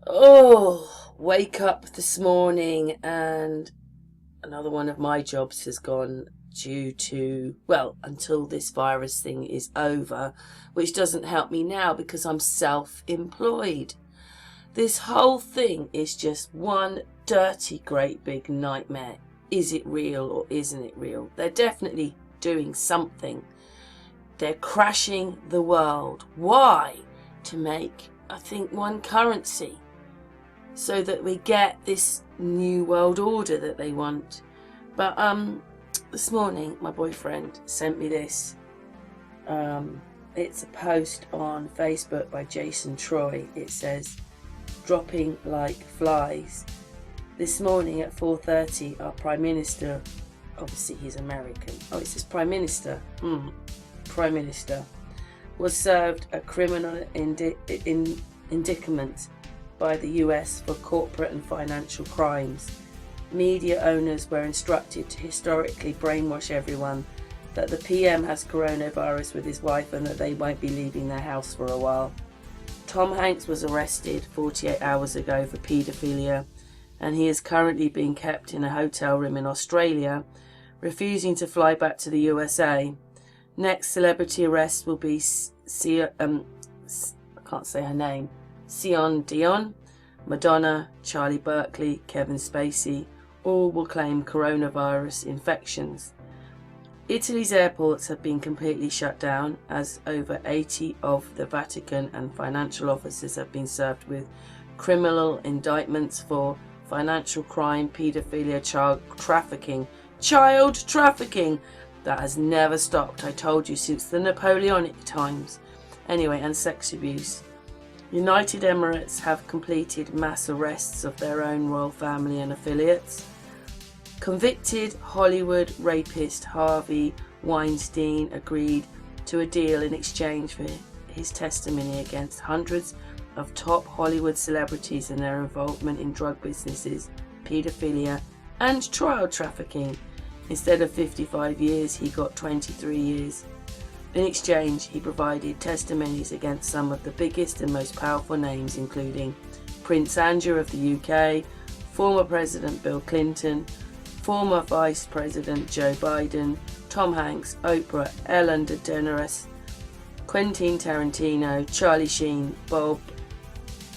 Oh, wake up this morning and another one of my jobs has gone due to, well, until this virus thing is over, which doesn't help me now because I'm self-employed. This whole thing is just one dirty, great big nightmare. Is it real or isn't it real? They're definitely doing something. They're crashing the world. Why? To make, I think, one currency, so that we get this new world order that they want. But this morning my boyfriend sent me this. It's a post on Facebook by Jason Troy. It says, "Dropping like flies. This morning at 4:30, our Prime Minister," obviously he's American. Oh, it says Prime Minister. Prime Minister was served a criminal indictment by the US for corporate and financial crimes. Media owners were instructed to historically brainwash everyone that the PM has coronavirus with his wife and that they won't be leaving their house for a while." Tom Hanks was arrested 48 hours ago for paedophilia, and he is currently being kept in a hotel room in Australia, refusing to fly back to the USA. Next celebrity arrest will be I can't say her name, Celine Dion, Madonna, Charlie Berkeley, Kevin Spacey. All will claim coronavirus infections. Italy's airports have been completely shut down as over 80 of the Vatican and financial officers have been served with criminal indictments for financial crime, paedophilia, child trafficking. Child trafficking! That has never stopped, I told you, since the Napoleonic times. Anyway, and sex abuse. United Emirates have completed mass arrests of their own royal family and affiliates. Convicted Hollywood rapist Harvey Weinstein agreed to a deal in exchange for his testimony against hundreds of top Hollywood celebrities and their involvement in drug businesses, paedophilia, and child trafficking. Instead of 55 years, he got 23 years. In exchange, he provided testimonies against some of the biggest and most powerful names, including Prince Andrew of the UK, former President Bill Clinton, former Vice President Joe Biden, Tom Hanks, Oprah, Ellen DeGeneres, Quentin Tarantino, Charlie Sheen, Bob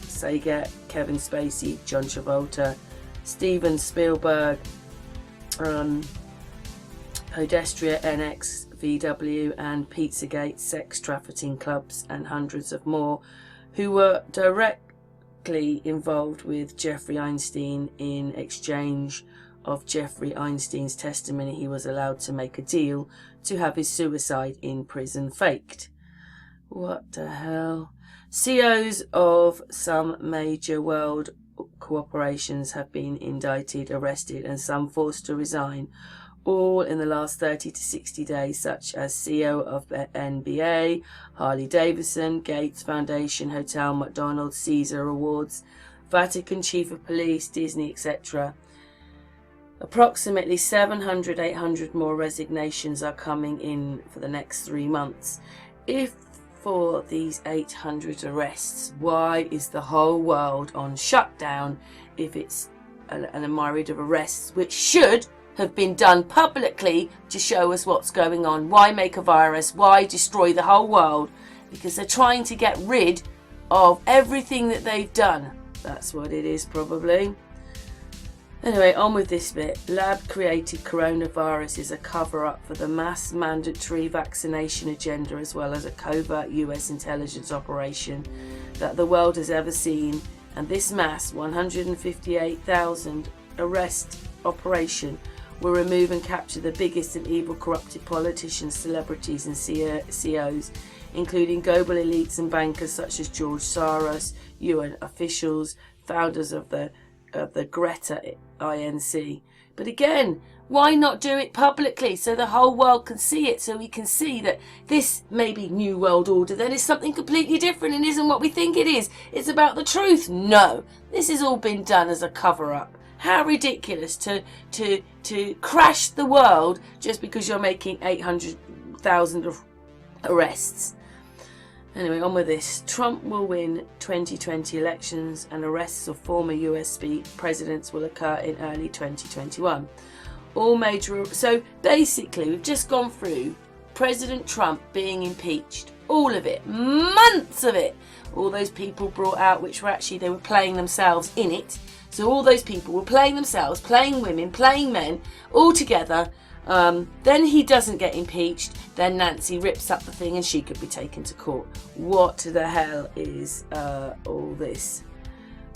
Saget, Kevin Spacey, John Travolta, Steven Spielberg, Podestria NX, VW and Pizzagate sex trafficking clubs, and hundreds of more who were directly involved with Jeffrey Einstein. In exchange of Jeffrey Einstein's testimony, he was allowed to make a deal to have his suicide in prison faked. What the hell? CEOs of some major world corporations have been indicted, arrested, and some forced to resign, all in the last 30 to 60 days, such as CEO of the NBA, Harley Davidson, Gates Foundation, Hotel, McDonald's, Caesar Awards, Vatican Chief of Police, Disney, etc. Approximately 700, 800 more resignations are coming in for the next 3 months. If for these 800 arrests, why is the whole world on shutdown if it's a myriad of arrests which should have been done publicly to show us what's going on? Why make a virus? Why destroy the whole world? Because they're trying to get rid of everything that they've done. That's what it is, probably. Anyway, on with this bit. Lab-created coronavirus is a cover-up for the mass mandatory vaccination agenda, as well as a covert US intelligence operation that the world has ever seen. And this mass 158,000 arrest operation will remove and capture the biggest and evil corrupted politicians, celebrities and CEOs, including global elites and bankers such as George Soros, UN officials, founders of the Greta Inc. But again, why not do it publicly so the whole world can see it, so we can see that this maybe new world order then is something completely different and isn't what we think it is. It's about the truth. No, this has all been done as a cover-up. How ridiculous to crash the world just because you're making 800,000 arrests. Anyway, on with this. Trump will win 2020 elections and arrests of former US presidents will occur in early 2021. All major... So basically, we've just gone through President Trump being impeached. All of it. Months of it. All those people brought out, which were actually, they were playing themselves in it. So all those people were playing themselves, playing women, playing men, all together. Then he doesn't get impeached. Then Nancy rips up the thing and she could be taken to court. What the hell is all this?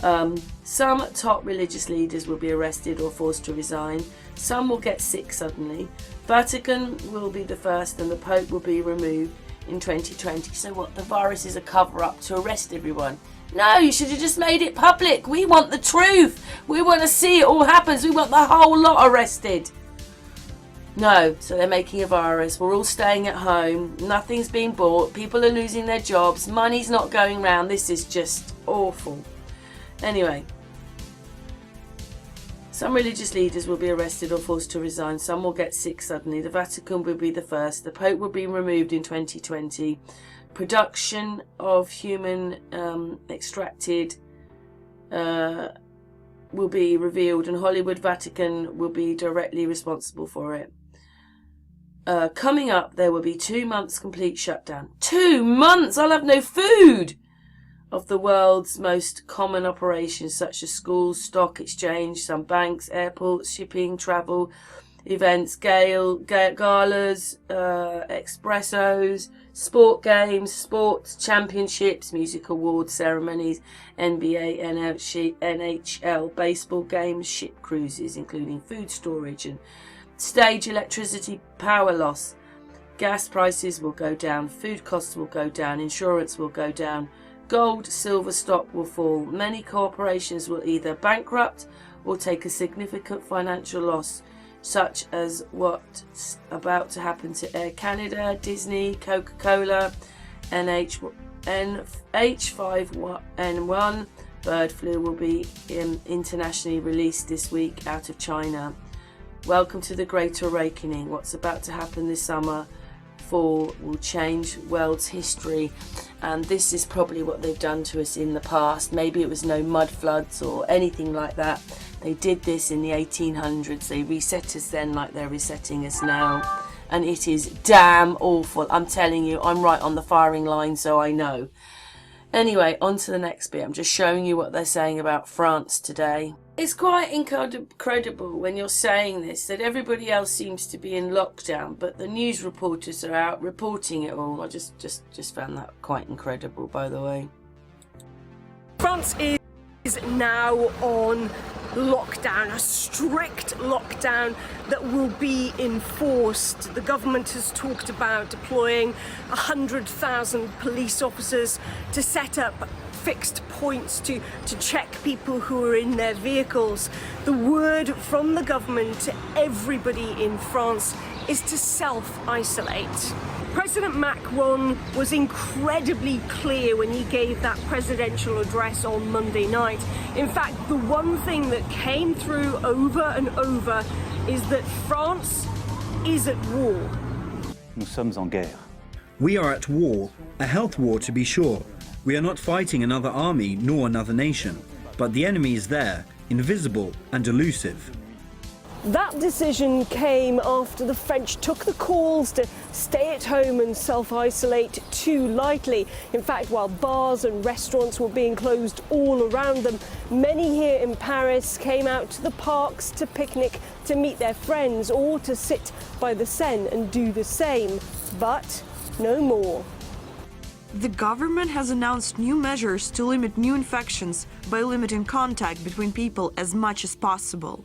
Some top religious leaders will be arrested or forced to resign. Some will get sick suddenly. Vatican will be the first and the Pope will be removed in 2020. So what, the virus is a cover-up to arrest everyone? No, you should have just made it public. We want the truth. We want to see it all happens. We want the whole lot arrested. No, so they're making a virus. We're all staying at home. Nothing's being bought. People are losing their jobs. Money's not going round. This is just awful. Anyway, some religious leaders will be arrested or forced to resign. Some will get sick suddenly. The Vatican will be the first. The Pope will be removed in 2020. Production of human extracted will be revealed, and Hollywood Vatican will be directly responsible for it. Coming up, there will be 2 months complete shutdown. 2 months! I'll have no food! Of the world's most common operations, such as schools, stock exchange, some banks, airports, shipping, travel, events, galas, espressos, sport games, sports championships, music awards, ceremonies, NBA, NHL, baseball games, ship cruises, including food storage and stage electricity power loss. Gas prices will go down, food costs will go down, insurance will go down, gold, silver stock will fall. Many corporations will either bankrupt or take a significant financial loss, such as what's about to happen to Air Canada, Disney, Coca-Cola, H5N1 bird flu will be internationally released this week out of China. Welcome to the Great Awakening. What's about to happen this summer fall will change world's history, and this is probably what they've done to us in the past. Maybe it was no mud floods or anything like that. They did this in the 1800s. They reset us then like they're resetting us now, and it is damn awful. I'm telling you, I'm right on the firing line, so I know. Anyway, on to the next bit. I'm just showing you what they're saying about France today. It's quite incredible when you're saying this, that everybody else seems to be in lockdown, but the news reporters are out reporting it all. I just found that quite incredible, by the way. France is now on lockdown, a strict lockdown that will be enforced. The government has talked about deploying 100,000 police officers to set up fixed points to check people who are in their vehicles. The word from the government to everybody in France is to self-isolate. President Macron was incredibly clear when he gave that presidential address on Monday night. In fact, the one thing that came through over and over is that France is at war. Nous sommes en guerre. We are at war, a health war to be sure. We are not fighting another army nor another nation, but the enemy is there, invisible and elusive. That decision came after the French took the calls to stay at home and self-isolate too lightly. In fact, while bars and restaurants were being closed all around them, many here in Paris came out to the parks to picnic, to meet their friends, or to sit by the Seine and do the same. But no more. The government has announced new measures to limit new infections by limiting contact between people as much as possible.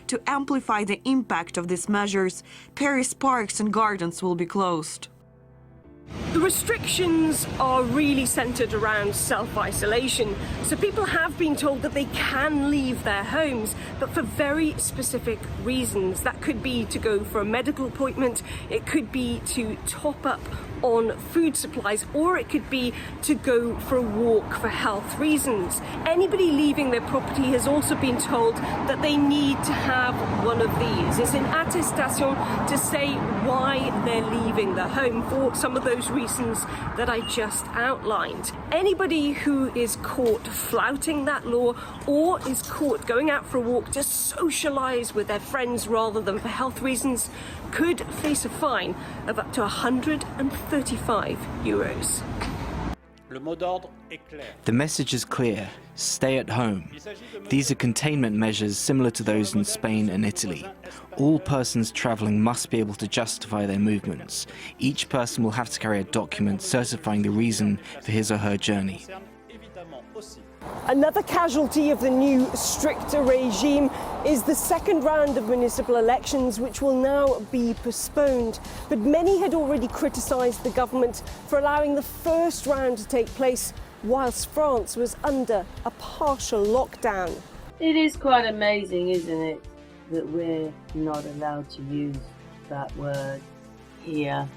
To amplify the impact of these measures, Paris parks and gardens will be closed. The restrictions are really centred around self-isolation, so people have been told that they can leave their homes, but for very specific reasons. That could be to go for a medical appointment, it could be to top up on food supplies, or it could be to go for a walk for health reasons. Anybody leaving their property has also been told that they need to have one of these. It's an attestation to say why they're leaving the home. For some of those those reasons that I just outlined. Anybody who is caught flouting that law or is caught going out for a walk to socialise with their friends rather than for health reasons could face a fine of up to €135. The message is clear: stay at home. These are containment measures similar to those in Spain and Italy. All persons travelling must be able to justify their movements. Each person will have to carry a document certifying the reason for his or her journey. Another casualty of the new stricter regime is the second round of municipal elections, which will now be postponed. But many had already criticised the government for allowing the first round to take place whilst France was under a partial lockdown. It is quite amazing, isn't it, that we're not allowed to use that word here,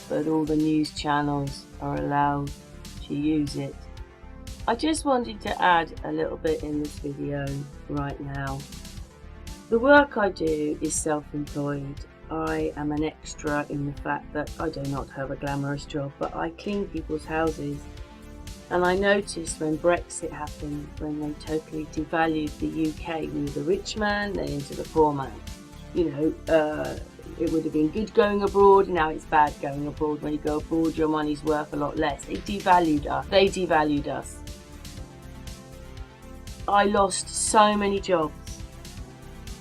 but all the news channels are allowed to use it. I just wanted to add a little bit in this video right now. The work I do is self-employed. I am an extra in the fact that I do not have a glamorous job, but I clean people's houses. And I noticed when Brexit happened, when they totally devalued the UK, we were the rich man, then into the poor man. You know, it would have been good going abroad, now it's bad going abroad. When you go abroad, your money's worth a lot less. They devalued us. I lost so many jobs.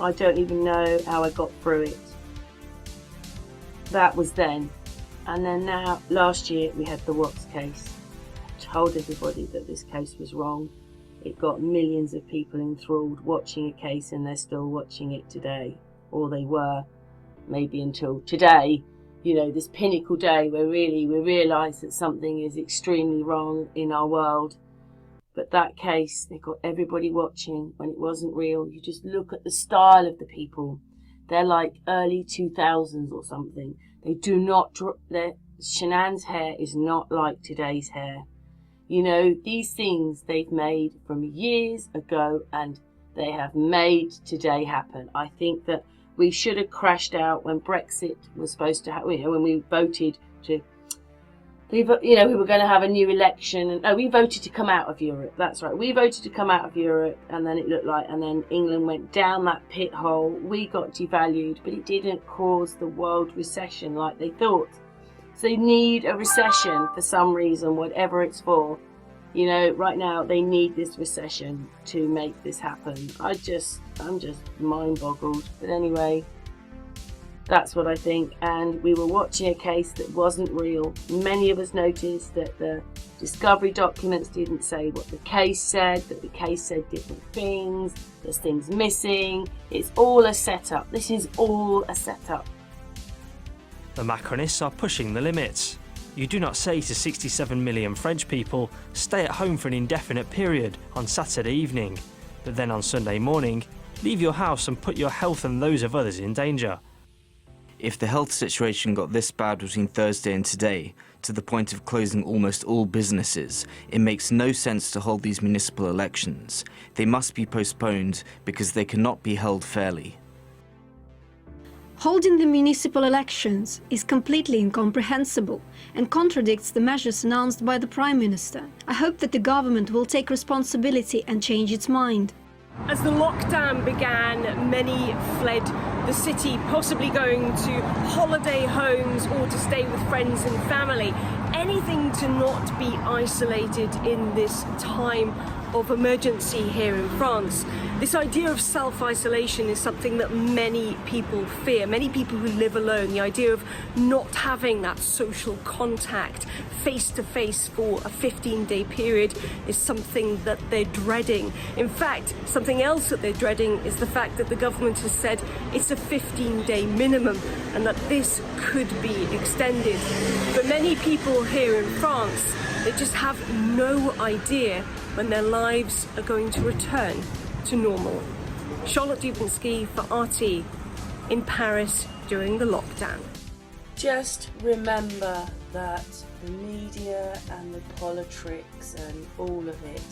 I don't even know how I got through it. That was then. And then now, last year, we had the Watts case. I told everybody that this case was wrong. It got millions of people enthralled watching a case, and they're still watching it today. Or they were, maybe until today. You know, this pinnacle day where really we realise that something is extremely wrong in our world. But that case, they got everybody watching when it wasn't real. You just look at the style of the people. They're like early 2000s or something. They do not, Shanann's hair is not like today's hair. You know, these things they've made from years ago, and they have made today happen. I think that we should have crashed out when Brexit was supposed to happen, you know, when we voted to, we were going to have a new election, and we voted to come out of Europe. That's right, we voted to come out of Europe, and then it looked like, and then England went down that pit hole. We got devalued, but it didn't cause the world recession like they thought. So they need a recession for some reason, whatever it's for. You know, right now they need this recession to make this happen. I'm just mind boggled. But anyway, that's what I think. And we were watching a case that wasn't real. Many of us noticed that the discovery documents didn't say what the case said, that the case said different things, there's things missing. It's all a setup. This is all a setup. The Macronists are pushing the limits. You do not say to 67 million French people, stay at home for an indefinite period on Saturday evening, but then on Sunday morning, leave your house and put your health and those of others in danger. If the health situation got this bad between Thursday and today, to the point of closing almost all businesses, it makes no sense to hold these municipal elections. They must be postponed because they cannot be held fairly. Holding the municipal elections is completely incomprehensible and contradicts the measures announced by the Prime Minister. I hope that the government will take responsibility and change its mind. As the lockdown began, many fled the city, possibly going to holiday homes or to stay with friends and family. Anything to not be isolated in this time of emergency here in France. This idea of self-isolation is something that many people fear, many people who live alone. The idea of not having that social contact face-to-face for a 15-day period is something that they're dreading. In fact, something else that they're dreading is the fact that the government has said it's a 15-day minimum and that this could be extended. For many people here in France, they just have no idea when their lives are going to return to normal. Charlotte Dubinsky for RT in Paris during the lockdown. Just remember that the media and the politics and all of it,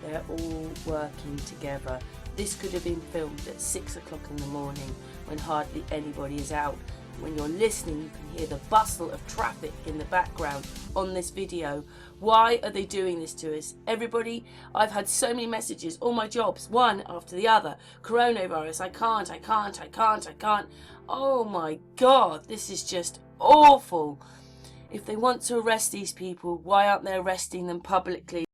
they're all working together. This could have been filmed at 6 o'clock in the morning when hardly anybody is out. when you're listening, you can hear the bustle of traffic in the background on this video. Why are they doing this to us? Everybody, I've had so many messages, all my jobs, one after the other. Coronavirus, I can't. Oh my God, this is just awful. If they want to arrest these people, why aren't they arresting them publicly?